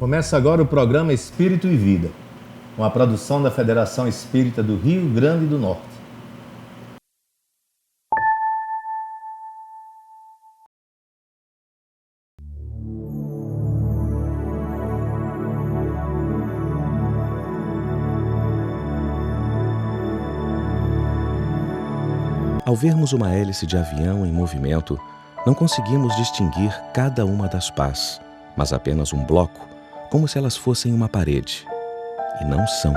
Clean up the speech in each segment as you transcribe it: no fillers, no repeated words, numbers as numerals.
Começa agora o programa Espírito e Vida, uma produção da Federação Espírita do Rio Grande do Norte. Ao vermos uma hélice de avião em movimento, não conseguimos distinguir cada uma das pás, mas apenas um bloco, como se elas fossem uma parede. E não são.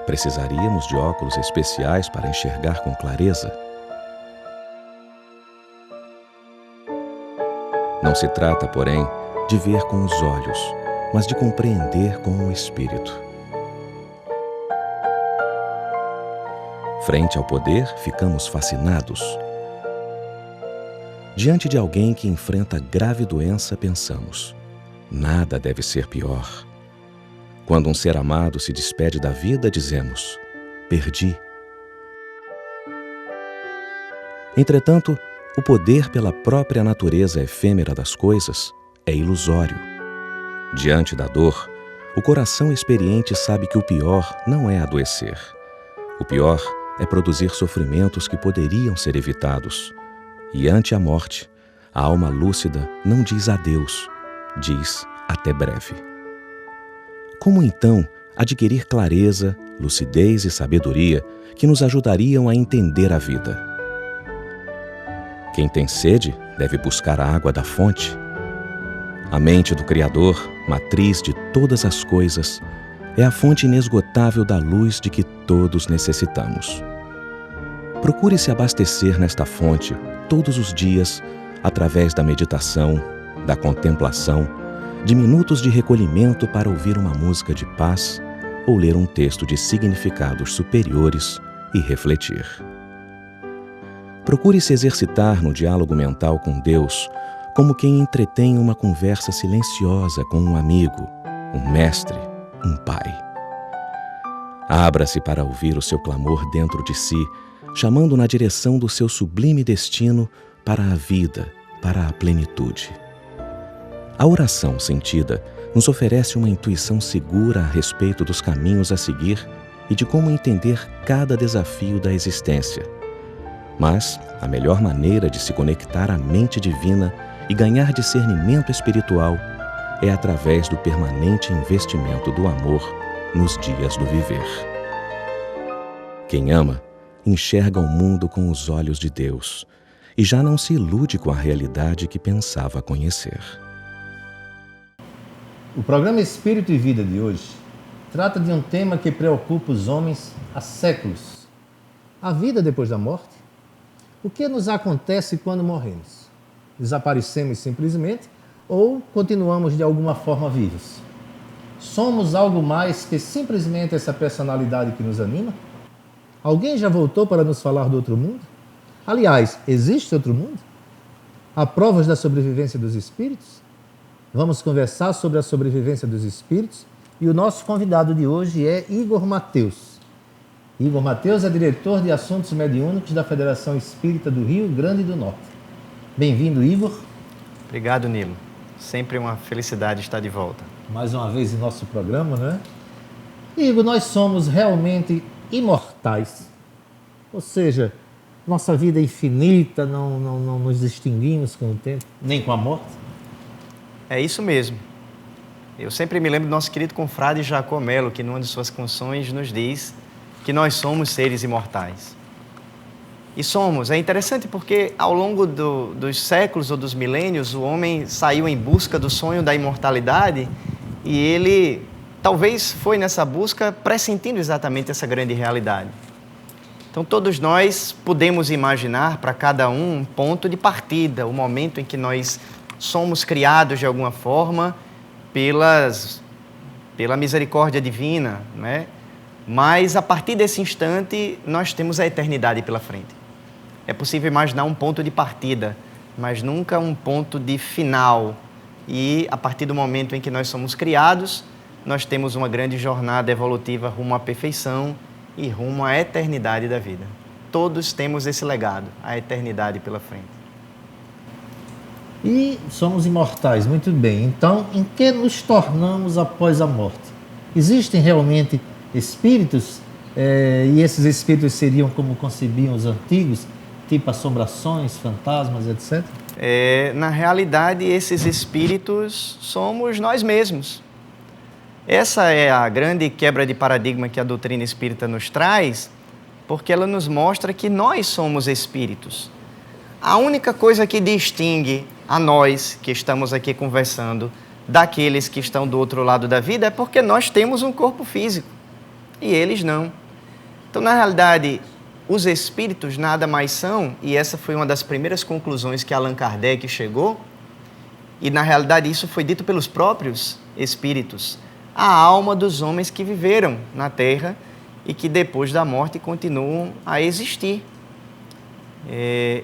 Precisaríamos de óculos especiais para enxergar com clareza. Não se trata, porém, de ver com os olhos, mas de compreender com o espírito. Frente ao poder, ficamos fascinados. Diante de alguém que enfrenta grave doença, pensamos: nada deve ser pior. Quando um ser amado se despede da vida, dizemos: perdi. Entretanto, o poder pela própria natureza efêmera das coisas é ilusório. Diante da dor, o coração experiente sabe que o pior não é adoecer. O pior é produzir sofrimentos que poderiam ser evitados. E ante a morte, a alma lúcida não diz adeus, diz até breve. Como então adquirir clareza, lucidez e sabedoria que nos ajudariam a entender a vida? Quem tem sede deve buscar a água da fonte. A mente do Criador, matriz de todas as coisas, é a fonte inesgotável da luz de que todos necessitamos. Procure se abastecer nesta fonte todos os dias, através da meditação, da contemplação, de minutos de recolhimento para ouvir uma música de paz ou ler um texto de significados superiores e refletir. Procure se exercitar no diálogo mental com Deus, como quem entretém uma conversa silenciosa com um amigo, um mestre, um pai. Abra-se para ouvir o seu clamor dentro de si, chamando na direção do seu sublime destino para a vida, para a plenitude. A oração sentida nos oferece uma intuição segura a respeito dos caminhos a seguir e de como entender cada desafio da existência. Mas a melhor maneira de se conectar à mente divina e ganhar discernimento espiritual é através do permanente investimento do amor nos dias do viver. Quem ama, enxerga o mundo com os olhos de Deus e já não se ilude com a realidade que pensava conhecer. O programa Espírito e Vida de hoje trata de um tema que preocupa os homens há séculos: a vida depois da morte. O que nos acontece quando morremos? Desaparecemos simplesmente ou continuamos de alguma forma vivos? Somos algo mais que simplesmente essa personalidade que nos anima? Alguém já voltou para nos falar do outro mundo? Aliás, existe outro mundo? Há provas da sobrevivência dos espíritos? Vamos conversar sobre a sobrevivência dos espíritos e o nosso convidado de hoje é Igor Mateus. Igor Mateus é diretor de Assuntos Mediúnicos da Federação Espírita do Rio Grande do Norte. Bem-vindo, Igor. Obrigado, Nilo. Sempre uma felicidade estar de volta. Mais uma vez em nosso programa, né? Igor, nós somos realmente imortais. Ou seja, nossa vida é infinita, não nos extinguimos com o tempo, nem com a morte. É isso mesmo. Eu sempre me lembro do nosso querido confrade Jacó Melo, que numa de suas canções nos diz que nós somos seres imortais. E somos. É interessante porque ao longo dos séculos ou dos milênios, o homem saiu em busca do sonho da imortalidade e ele talvez foi nessa busca pressentindo exatamente essa grande realidade. Então todos nós podemos imaginar para cada um ponto de partida, o momento em que nós somos criados de alguma forma pela misericórdia divina, né? Mas a partir desse instante nós temos a eternidade pela frente. É possível imaginar um ponto de partida, mas nunca um ponto de final. E a partir do momento em que nós somos criados, nós temos uma grande jornada evolutiva rumo à perfeição e rumo à eternidade da vida. Todos temos esse legado, a eternidade pela frente. E somos imortais, muito bem. Então, em que nos tornamos após a morte? Existem realmente espíritos? E esses espíritos seriam como concebiam os antigos, tipo assombrações, fantasmas, etc.? Na realidade, esses espíritos somos nós mesmos. Essa é a grande quebra de paradigma que a doutrina espírita nos traz, porque ela nos mostra que nós somos espíritos. A única coisa que distingue a nós que estamos aqui conversando daqueles que estão do outro lado da vida é porque nós temos um corpo físico e eles não. Então, na realidade, os espíritos nada mais são, e essa foi uma das primeiras conclusões que Allan Kardec chegou, e na realidade isso foi dito pelos próprios espíritos, a alma dos homens que viveram na Terra e que depois da morte continuam a existir.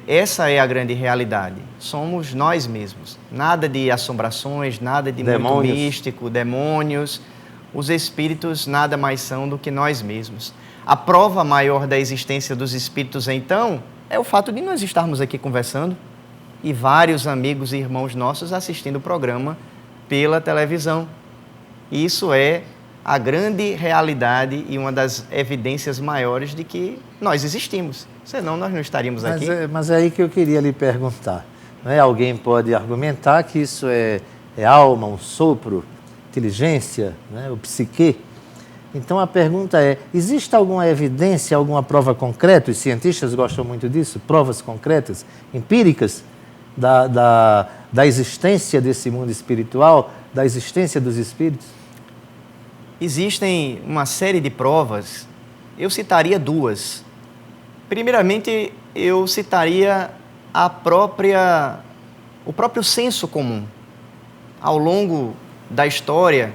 Essa é a grande realidade. Somos nós mesmos. Nada de assombrações, nada de muito místico, demônios. Os espíritos nada mais são do que nós mesmos. A prova maior da existência dos espíritos, então, é o fato de nós estarmos aqui conversando e vários amigos e irmãos nossos assistindo o programa pela televisão. Isso é a grande realidade e uma das evidências maiores de que nós existimos. Senão nós não estaríamos aqui. Mas é aí que eu queria lhe perguntar. Não é? Alguém pode argumentar que isso é alma, um sopro, inteligência, né? O psique. Então a pergunta é, existe alguma evidência, alguma prova concreta, os cientistas gostam muito disso, provas concretas, empíricas, da existência desse mundo espiritual, da existência dos espíritos? Existem uma série de provas, eu citaria duas. Primeiramente, eu citaria o próprio senso comum. Ao longo da história,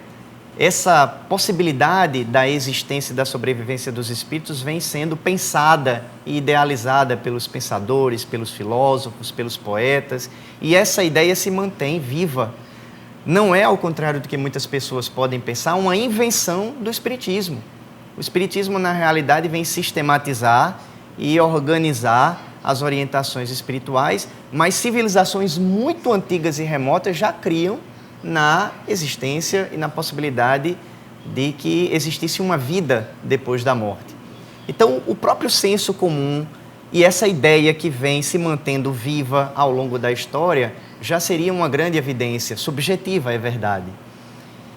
essa possibilidade da existência e da sobrevivência dos espíritos vem sendo pensada e idealizada pelos pensadores, pelos filósofos, pelos poetas, e essa ideia se mantém viva. Não é, ao contrário do que muitas pessoas podem pensar, uma invenção do espiritismo. O espiritismo, na realidade, vem sistematizar e organizar as orientações espirituais, mas civilizações muito antigas e remotas já criam na existência e na possibilidade de que existisse uma vida depois da morte. Então, o próprio senso comum e essa ideia que vem se mantendo viva ao longo da história já seria uma grande evidência, subjetiva, é verdade.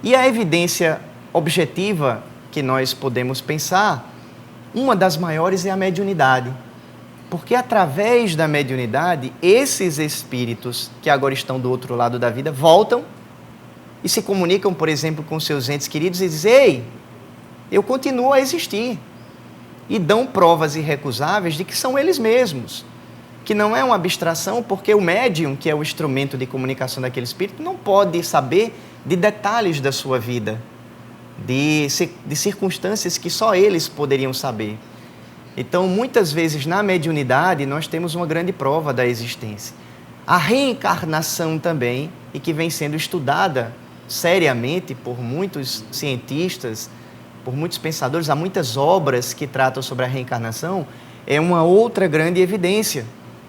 E a evidência objetiva que nós podemos pensar, uma das maiores é a mediunidade. Porque através da mediunidade, esses espíritos que agora estão do outro lado da vida voltam e se comunicam, por exemplo, com seus entes queridos e dizem: ei, eu continuo a existir. E dão provas irrecusáveis de que são eles mesmos. Que não é uma abstração, porque o médium, que é o instrumento de comunicação daquele espírito, não pode saber de detalhes da sua vida, de circunstâncias que só eles poderiam saber. Então, muitas vezes, na mediunidade, nós temos uma grande prova da existência. A reencarnação também, e que vem sendo estudada seriamente por muitos cientistas, por muitos pensadores, há muitas obras que tratam sobre a reencarnação, é uma outra grande evidência.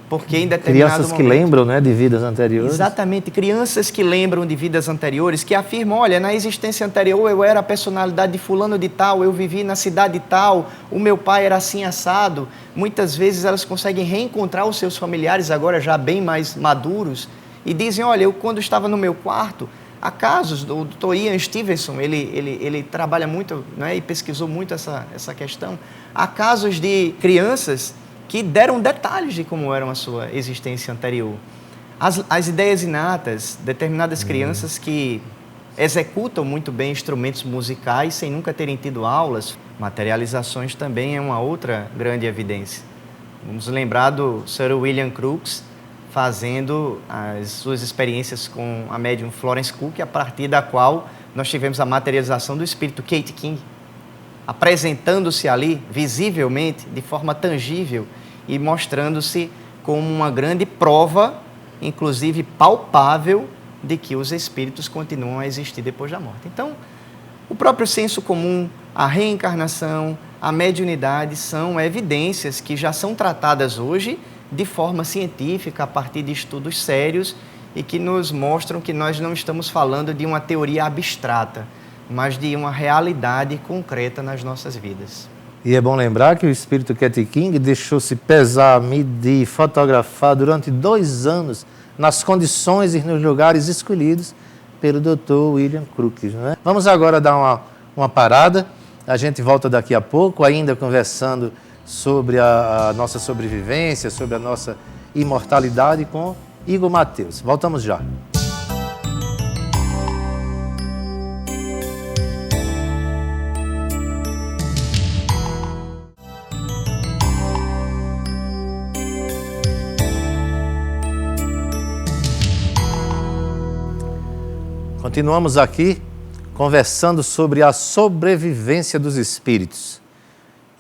Porque em determinado crianças que lembram, né, de vidas anteriores. Exatamente, crianças que lembram de vidas anteriores, que afirmam: olha, na existência anterior eu era a personalidade de fulano de tal, eu vivi na cidade tal, o meu pai era assim assado. Muitas vezes elas conseguem reencontrar os seus familiares agora já bem mais maduros e dizem: olha, eu quando estava no meu quarto, há casos, o Dr. Ian Stevenson, ele trabalha muito, né, e pesquisou muito essa questão, há casos de crianças que deram detalhes de como era a sua existência anterior. As ideias inatas, determinadas crianças que executam muito bem instrumentos musicais sem nunca terem tido aulas, materializações também é uma outra grande evidência. Vamos lembrar do Sir William Crookes fazendo as suas experiências com a médium Florence Cook, a partir da qual nós tivemos a materialização do espírito Kate King, apresentando-se ali visivelmente, de forma tangível, e mostrando-se como uma grande prova, inclusive palpável, de que os espíritos continuam a existir depois da morte. Então, o próprio senso comum, a reencarnação, a mediunidade são evidências que já são tratadas hoje de forma científica, a partir de estudos sérios e que nos mostram que nós não estamos falando de uma teoria abstrata, mas de uma realidade concreta nas nossas vidas. E é bom lembrar que o espírito Cat King deixou-se pesar, medir, fotografar durante 2 anos nas condições e nos lugares escolhidos pelo Dr. William Crookes, não é? Vamos agora dar uma parada. A gente volta daqui a pouco, ainda conversando sobre a nossa sobrevivência, sobre a nossa imortalidade com Igor Mateus. Voltamos já. Continuamos aqui conversando sobre a sobrevivência dos espíritos.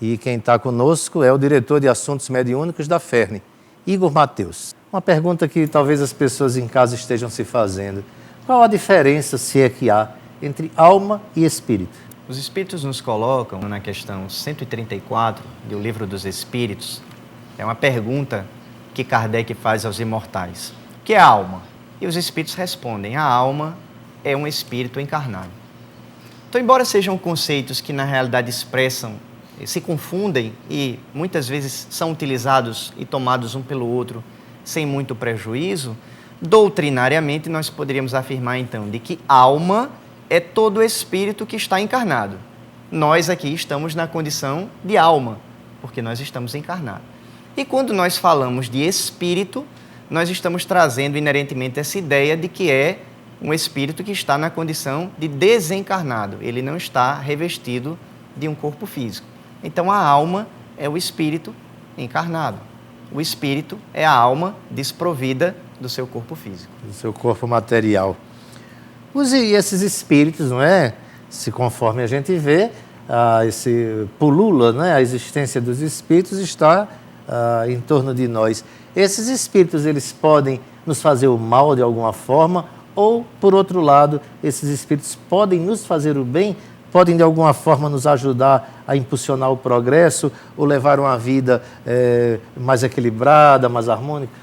E quem está conosco é o diretor de assuntos mediúnicos da FERN, Igor Mateus. Uma pergunta que talvez as pessoas em casa estejam se fazendo. Qual a diferença, se é que há, entre alma e espírito? Os espíritos nos colocam na questão 134 do Livro dos Espíritos. É uma pergunta que Kardec faz aos imortais. O que é a alma? E os espíritos respondem, a alma é um espírito encarnado. Então, embora sejam conceitos que na realidade expressam, se confundem e muitas vezes são utilizados e tomados um pelo outro sem muito prejuízo, doutrinariamente nós poderíamos afirmar então de que alma é todo espírito que está encarnado. Nós aqui estamos na condição de alma, porque nós estamos encarnados. E quando nós falamos de espírito, nós estamos trazendo inerentemente essa ideia de que é um espírito que está na condição de desencarnado. Ele não está revestido de um corpo físico. Então, a alma é o espírito encarnado. O espírito é a alma desprovida do seu corpo físico. Do seu corpo material. E esses espíritos, não é? Se conforme a gente vê, esse pulula, não é? A existência dos espíritos está em torno de nós. Esses espíritos, eles podem nos fazer o mal de alguma forma, ou, por outro lado, esses espíritos podem nos fazer o bem, podem de alguma forma nos ajudar a impulsionar o progresso ou levar uma vida mais equilibrada, mais harmônica?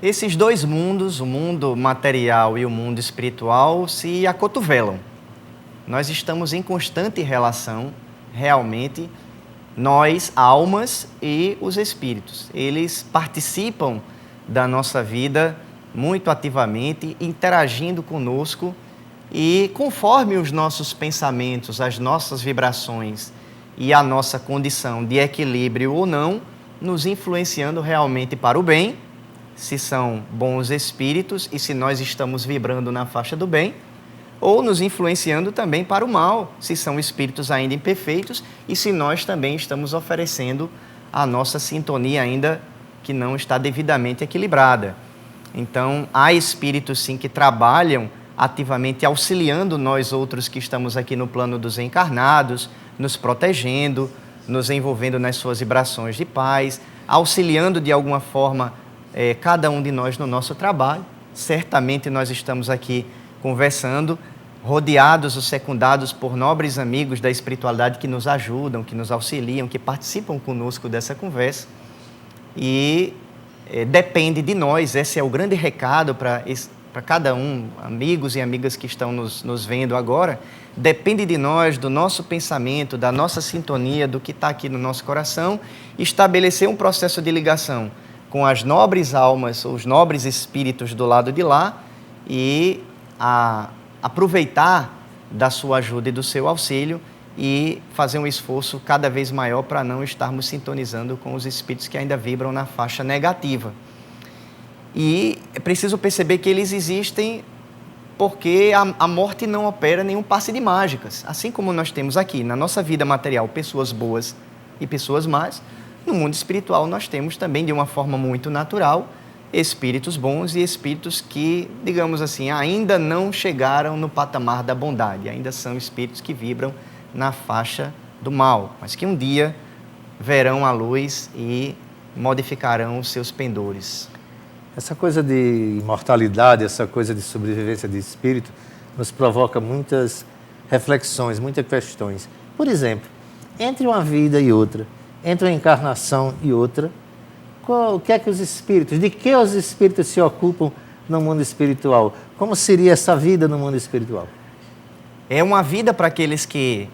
Esses dois mundos, o mundo material e o mundo espiritual, se acotovelam. Nós estamos em constante relação, realmente, nós, almas e os espíritos. Eles participam da nossa vida muito ativamente, interagindo conosco e conforme os nossos pensamentos, as nossas vibrações e a nossa condição de equilíbrio ou não, nos influenciando realmente para o bem, se são bons espíritos e se nós estamos vibrando na faixa do bem, ou nos influenciando também para o mal, se são espíritos ainda imperfeitos e se nós também estamos oferecendo a nossa sintonia ainda que não está devidamente equilibrada. Então, há espíritos, sim, que trabalham ativamente auxiliando nós outros que estamos aqui no plano dos encarnados, nos protegendo, nos envolvendo nas suas vibrações de paz, auxiliando de alguma forma cada um de nós no nosso trabalho. Certamente nós estamos aqui conversando, rodeados ou secundados por nobres amigos da espiritualidade que nos ajudam, que nos auxiliam, que participam conosco dessa conversa. E depende de nós, esse é o grande recado para cada um, amigos e amigas que estão nos vendo agora, depende de nós, do nosso pensamento, da nossa sintonia, do que está aqui no nosso coração, estabelecer um processo de ligação com as nobres almas, os nobres espíritos do lado de lá e aproveitar da sua ajuda e do seu auxílio e fazer um esforço cada vez maior para não estarmos sintonizando com os espíritos que ainda vibram na faixa negativa. E é preciso perceber que eles existem porque a morte não opera nenhum passe de mágicas. Assim como nós temos aqui na nossa vida material pessoas boas e pessoas más, no mundo espiritual nós temos também, de uma forma muito natural, espíritos bons e espíritos que, digamos assim, ainda não chegaram no patamar da bondade, ainda são espíritos que vibram na faixa do mal, mas que um dia verão a luz e modificarão os seus pendores. Essa coisa de imortalidade, essa coisa de sobrevivência de espírito, nos provoca muitas reflexões, muitas questões. Por exemplo, entre uma vida e outra, entre uma encarnação e outra, o que é que os espíritos, de que os espíritos se ocupam no mundo espiritual. Como seria essa vida no mundo espiritual? É uma vida para aqueles que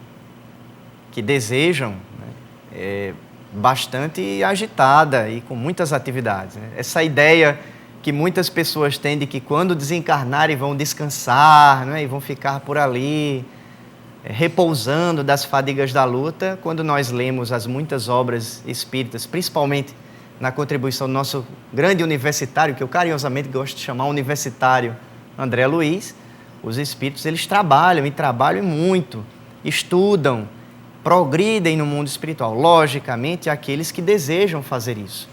desejam, né? Bastante agitada e com muitas atividades, né? Essa ideia que muitas pessoas têm de que quando desencarnarem vão descansar, né? E vão ficar por ali, repousando das fadigas da luta, quando nós lemos as muitas obras espíritas, principalmente na contribuição do nosso grande universitário, que eu carinhosamente gosto de chamar universitário, André Luiz, os espíritos eles trabalham e muito, estudam, progridem no mundo espiritual. Logicamente, aqueles que desejam fazer isso,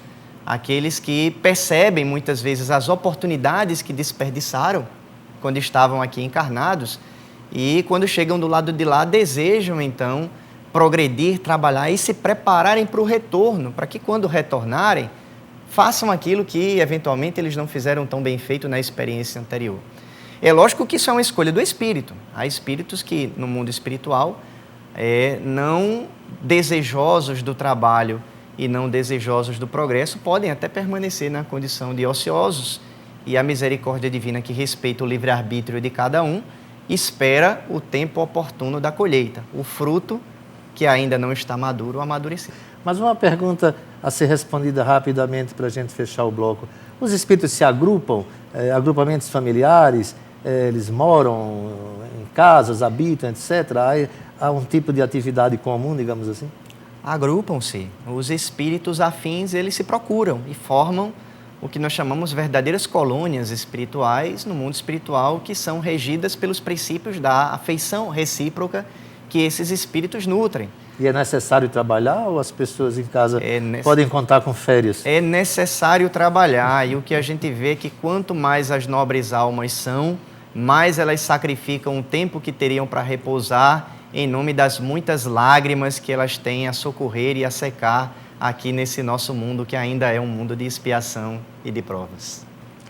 aqueles que percebem muitas vezes as oportunidades que desperdiçaram quando estavam aqui encarnados e quando chegam do lado de lá desejam então progredir, trabalhar e se prepararem para o retorno, para que quando retornarem façam aquilo que eventualmente eles não fizeram tão bem feito na experiência anterior. É lógico que isso é uma escolha do espírito. Há espíritos que no mundo espiritual não desejosos do trabalho e não desejosos do progresso podem até permanecer na condição de ociosos, e a misericórdia divina, que respeita o livre-arbítrio de cada um, espera o tempo oportuno da colheita, o fruto que ainda não está maduro, amadurecido. Mas uma pergunta a ser respondida rapidamente para a gente fechar o bloco. Os espíritos se agrupam, agrupamentos familiares, eles moram em casas, habitam, etc. Há um tipo de atividade comum, digamos assim? Agrupam-se. Os espíritos afins, eles se procuram e formam o que nós chamamos verdadeiras colônias espirituais no mundo espiritual, que são regidas pelos princípios da afeição recíproca que esses espíritos nutrem. E é necessário trabalhar ou as pessoas em casa podem contar com férias? É necessário trabalhar, e o que a gente vê é que quanto mais as nobres almas são, mais elas sacrificam o tempo que teriam para repousar em nome das muitas lágrimas que elas têm a socorrer e a secar aqui nesse nosso mundo, que ainda é um mundo de expiação e de provas.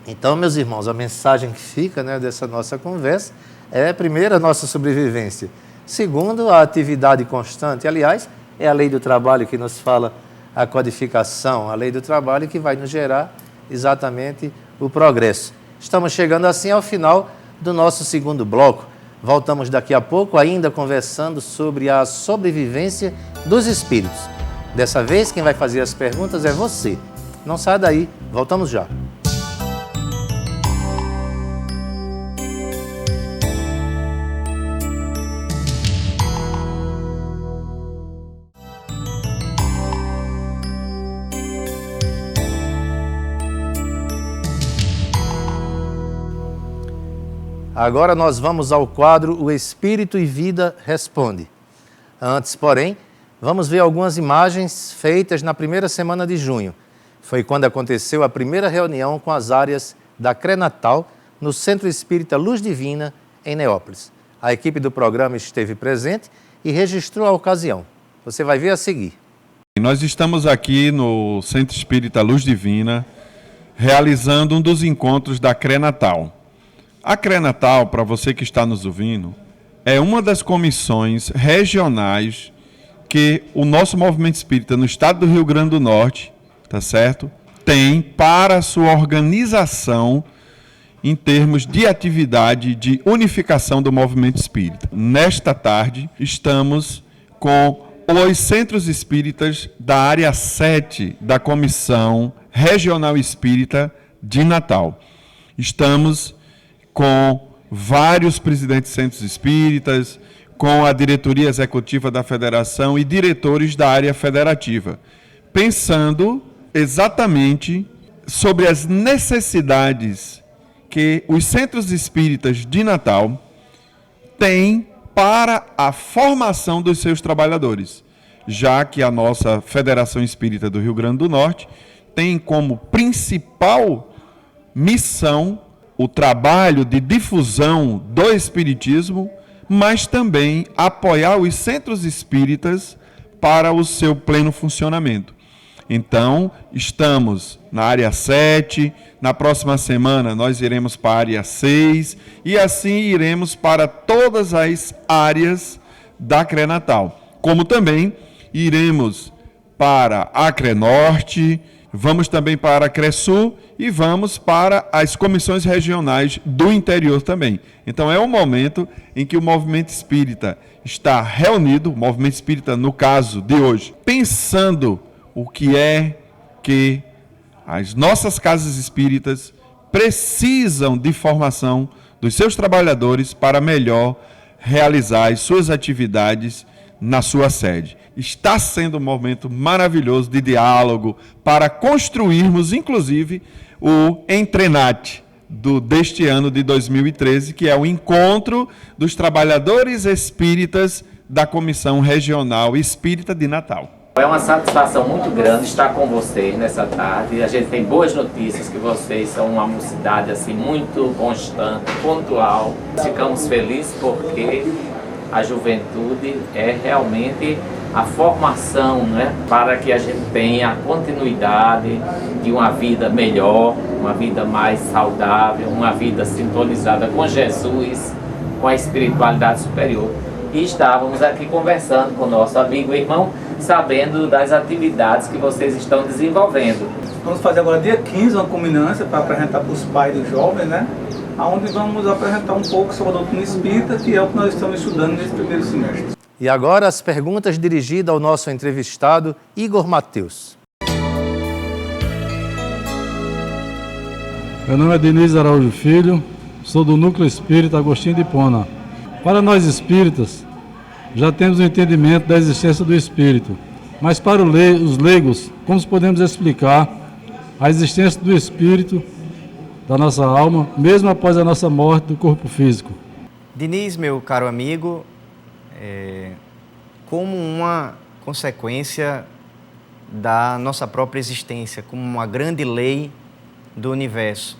Então, meus irmãos, a mensagem que fica, né, dessa nossa conversa é, primeiro, a nossa sobrevivência. Segundo, a atividade constante. Aliás, é a lei do trabalho que nos fala a codificação, a lei do trabalho que vai nos gerar exatamente o progresso. Estamos chegando assim ao final do nosso segundo bloco. Voltamos daqui a pouco ainda conversando sobre a sobrevivência dos espíritos. Dessa vez, quem vai fazer as perguntas é você. Não saia daí, voltamos já. Agora nós vamos ao quadro O Espírito e Vida Responde. Antes, porém, vamos ver algumas imagens feitas na primeira semana de junho. Foi quando aconteceu a primeira reunião com as áreas da CRENATAL no Centro Espírita Luz Divina, em Neópolis. A equipe do programa esteve presente e registrou a ocasião. Você vai ver a seguir. Nós estamos aqui no Centro Espírita Luz Divina, realizando um dos encontros da CRENATAL. A CRENATAL, para você que está nos ouvindo, é uma das comissões regionais que o nosso movimento espírita no estado do Rio Grande do Norte, tá certo? Tem para a sua organização em termos de atividade de unificação do movimento espírita. Nesta tarde, estamos com os centros espíritas da área 7 da Comissão Regional Espírita de Natal. Estamos com vários presidentes de centros espíritas, com a diretoria executiva da federação e diretores da área federativa, pensando exatamente sobre as necessidades que os centros espíritas de Natal têm para a formação dos seus trabalhadores, já que a nossa Federação Espírita do Rio Grande do Norte tem como principal missão o trabalho de difusão do espiritismo, mas também apoiar os centros espíritas para o seu pleno funcionamento. Então, estamos na área 7, na próxima semana nós iremos para a área 6 e assim iremos para todas as áreas da CRENATAL. Como também iremos para a CRENORTE, vamos também para a CRESUL e vamos para as comissões regionais do interior também. Então é um momento em que o movimento espírita está reunido, o movimento espírita no caso de hoje, pensando o que é que as nossas casas espíritas precisam de formação dos seus trabalhadores para melhor realizar as suas atividades na sua sede. Está sendo um momento maravilhoso de diálogo para construirmos, inclusive, o Entrenate deste ano de 2013, que é o encontro dos trabalhadores espíritas da Comissão Regional Espírita de Natal. É uma satisfação muito grande estar com vocês nessa tarde. A gente tem boas notícias que vocês são uma mocidade assim, muito constante, pontual. Ficamos felizes porque a juventude é realmente a formação, né, para que a gente tenha a continuidade de uma vida melhor, uma vida mais saudável, uma vida sintonizada com Jesus, com a espiritualidade superior. E estávamos aqui conversando com o nosso amigo e irmão, sabendo das atividades que vocês estão desenvolvendo. Vamos fazer agora dia 15 uma culminância para apresentar para os pais dos jovens, né? Onde vamos apresentar um pouco sobre a doutrina espírita, que é o que nós estamos estudando nesse primeiro semestre. E agora as perguntas dirigidas ao nosso entrevistado, Igor Mateus. Meu nome é Diniz Araújo Filho, sou do Núcleo Espírita Agostinho de Hipona. Para nós espíritas, já temos o entendimento da existência do espírito, mas para os leigos, como podemos explicar a existência do espírito, da nossa alma, mesmo após a nossa morte do corpo físico? Diniz, meu caro amigo, como uma consequência da nossa própria existência, como uma grande lei do universo.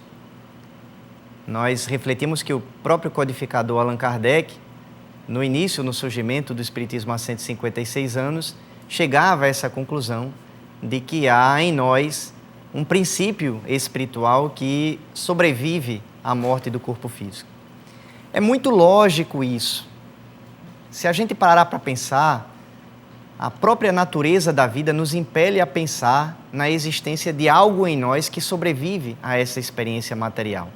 Nós refletimos que o próprio codificador Allan Kardec, no início, no surgimento do Espiritismo há 156 anos, chegava a essa conclusão de que há em nós um princípio espiritual que sobrevive à morte do corpo físico. É muito lógico isso. Se a gente parar para pensar, a própria natureza da vida nos impele a pensar na existência de algo em nós que sobrevive a essa experiência material.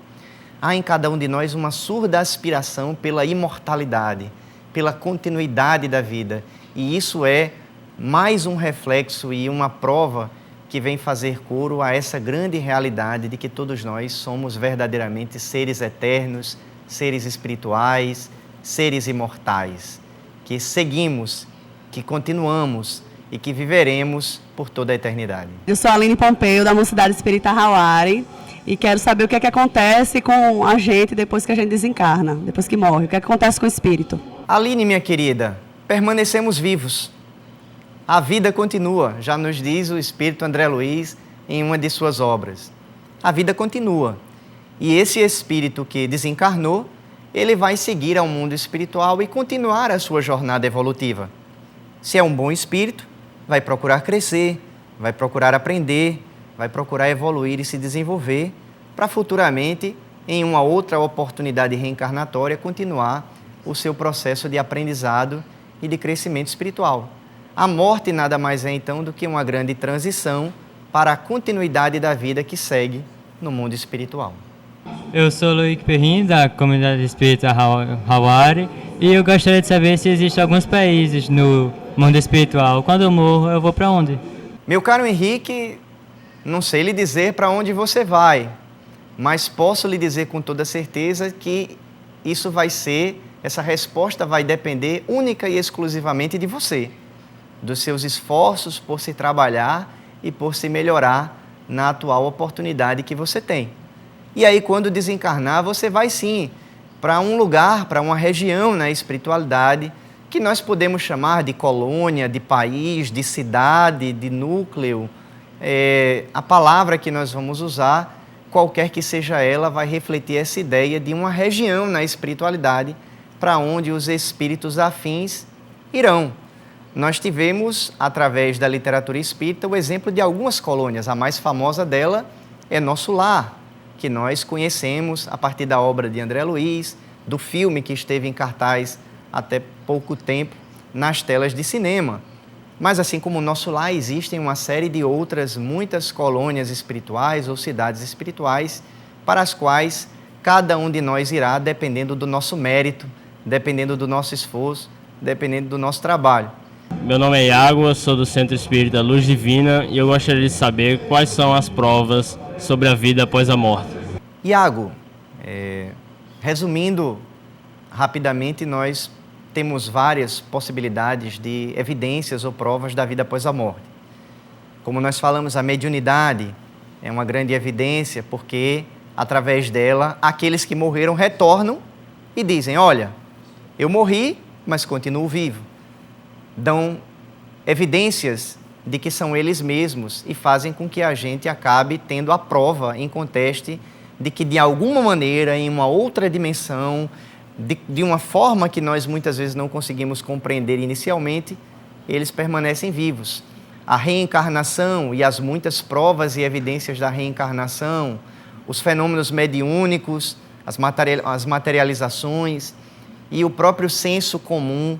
Há em cada um de nós uma surda aspiração pela imortalidade, pela continuidade da vida. E isso é mais um reflexo e uma prova que vem fazer coro a essa grande realidade de que todos nós somos verdadeiramente seres eternos, seres espirituais, seres imortais, que seguimos, que continuamos e que viveremos por toda a eternidade. Eu sou a Aline Pompeu, da Mocidade Espírita Hauari, e quero saber o que é que acontece com a gente depois que a gente desencarna, depois que morre. O que é que acontece com o espírito? Aline, minha querida, permanecemos vivos. A vida continua, já nos diz o espírito André Luiz em uma de suas obras. A vida continua. E esse espírito que desencarnou, ele vai seguir ao mundo espiritual e continuar a sua jornada evolutiva. Se é um bom espírito, vai procurar crescer, vai procurar aprender, vai procurar evoluir e se desenvolver para futuramente, em uma outra oportunidade reencarnatória, continuar o seu processo de aprendizado e de crescimento espiritual. A morte nada mais é então do que uma grande transição para a continuidade da vida que segue no mundo espiritual. Eu sou Luiz Perrin, da Comunidade Espírita Hauari, e eu gostaria de saber se existem alguns países no mundo espiritual. Quando eu morro, eu vou para onde? Meu caro Henrique, não sei lhe dizer para onde você vai, mas posso lhe dizer com toda certeza que essa resposta vai depender única e exclusivamente de você, dos seus esforços por se trabalhar e por se melhorar na atual oportunidade que você tem. E aí, quando desencarnar, você vai sim para um lugar, para uma região na espiritualidade que nós podemos chamar de colônia, de país, de cidade, de núcleo. A palavra que nós vamos usar, qualquer que seja ela, vai refletir essa ideia de uma região na espiritualidade para onde os espíritos afins irão. Nós tivemos, através da literatura espírita, o exemplo de algumas colônias. A mais famosa dela é Nosso Lar, que nós conhecemos a partir da obra de André Luiz, do filme que esteve em cartaz até pouco tempo nas telas de cinema. Mas assim como o nosso lar, existem uma série de outras, muitas colônias espirituais ou cidades espirituais para as quais cada um de nós irá dependendo do nosso mérito, dependendo do nosso esforço, dependendo do nosso trabalho. Meu nome é Iago, eu sou do Centro Espírita Luz Divina e eu gostaria de saber quais são as provas sobre a vida após a morte. Iago, resumindo rapidamente, nós temos várias possibilidades de evidências ou provas da vida após a morte. Como nós falamos, a mediunidade é uma grande evidência porque, através dela, aqueles que morreram retornam e dizem: olha, eu morri, mas continuo vivo. Dão evidências de que são eles mesmos e fazem com que a gente acabe tendo a prova em conteste de que, de alguma maneira, em uma outra dimensão, de uma forma que nós muitas vezes não conseguimos compreender inicialmente, eles permanecem vivos. A reencarnação e as muitas provas e evidências da reencarnação, os fenômenos mediúnicos, as materializações e o próprio senso comum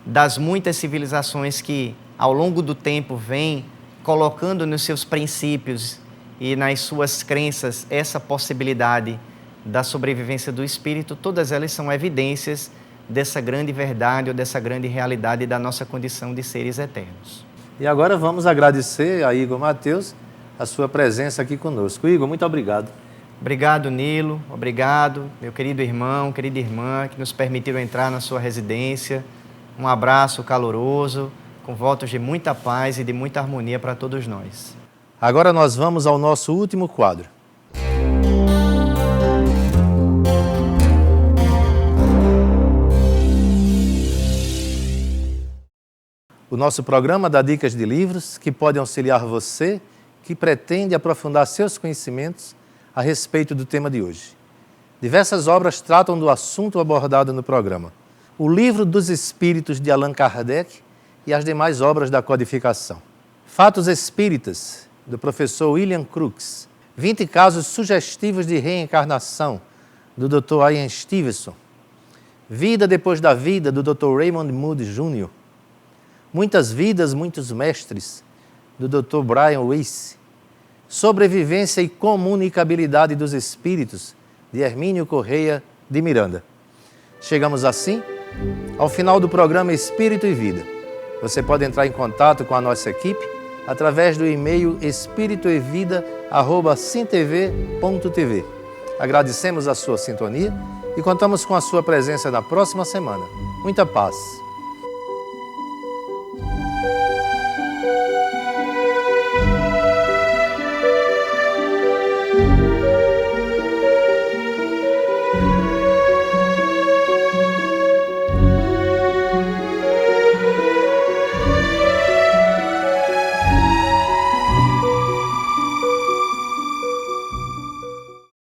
das muitas civilizações que, ao longo do tempo, vêm colocando nos seus princípios e nas suas crenças essa possibilidade da sobrevivência do espírito, todas elas são evidências dessa grande verdade ou dessa grande realidade da nossa condição de seres eternos. E agora vamos agradecer a Igor Mateus a sua presença aqui conosco. Igor, muito obrigado. Obrigado, Nilo. Obrigado, meu querido irmão, querida irmã, que nos permitiram entrar na sua residência. Um abraço caloroso, com votos de muita paz e de muita harmonia para todos nós. Agora nós vamos ao nosso último quadro. O nosso programa dá dicas de livros que podem auxiliar você que pretende aprofundar seus conhecimentos a respeito do tema de hoje. Diversas obras tratam do assunto abordado no programa. O Livro dos Espíritos de Allan Kardec e as demais obras da codificação. Fatos Espíritas, do professor William Crookes. 20 casos sugestivos de reencarnação, do Dr. Ian Stevenson. Vida depois da vida, do Dr. Raymond Moody Jr. Muitas vidas, muitos mestres, do Dr. Brian Weiss. Sobrevivência e comunicabilidade dos espíritos, de Hermínio Correia de Miranda. Chegamos assim ao final do programa Espírito e Vida. Você pode entrar em contato com a nossa equipe através do e-mail espiritoevida@sintv.tv. Agradecemos a sua sintonia e contamos com a sua presença na próxima semana. Muita paz.